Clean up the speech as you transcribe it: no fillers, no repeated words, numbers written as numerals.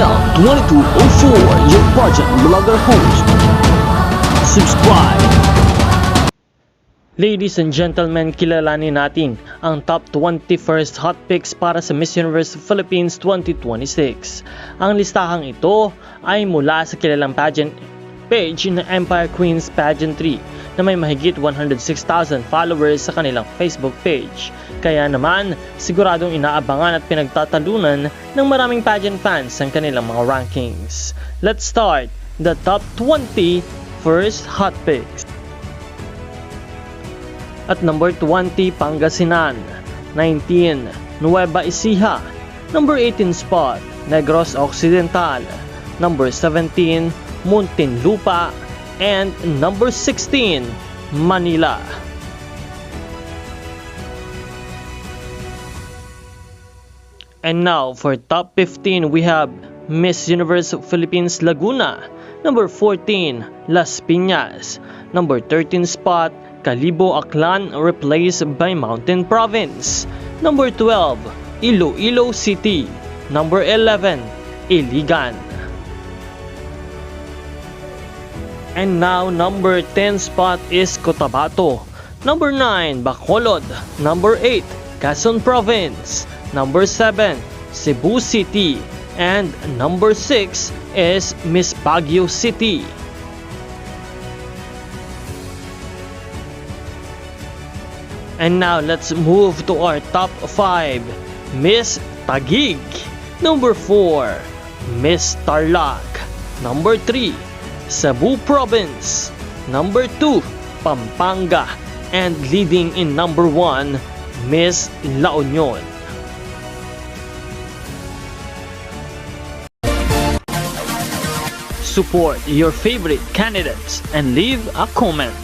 DL2204, your project blogger host. Subscribe! Ladies and gentlemen, kilalanin natin ang top 21st hot picks para sa Miss Universe Philippines 2026. Ang listahang ito ay mula sa kilalang pageant page ng Empire Queens Pageantry na may mahigit 106,000 followers sa kanilang Facebook page. Kaya naman, siguradong inaabangan at pinagtatalunan ng maraming pageant fans ang kanilang mga rankings. Let's start the top 20 first hot picks. At number 20, Pangasinan. 19, Nueva Ecija. Number 18 spot, Negros Occidental. Number 17, Muntinlupa. And number 16, Manila. And now for top 15, we have Miss Universe Philippines Laguna. Number 14, Las Piñas. Number 13 spot, Calibo Aklan, replaced by Mountain Province. Number 12, Iloilo City. Number 11, Iligan. And now, number 10 spot is Cotabato. Number 9, Bacolod. Number 8, Quezon Province. Number 7, Cebu City. And number 6 is Miss Baguio City. And now, let's move to our top 5. Miss Taguig. Number 4, Miss Tarlac. Number 3, Cebu Province. Number 2, Pampanga. And leading in number 1, Miss La Union. Support your favorite candidates and leave a comment.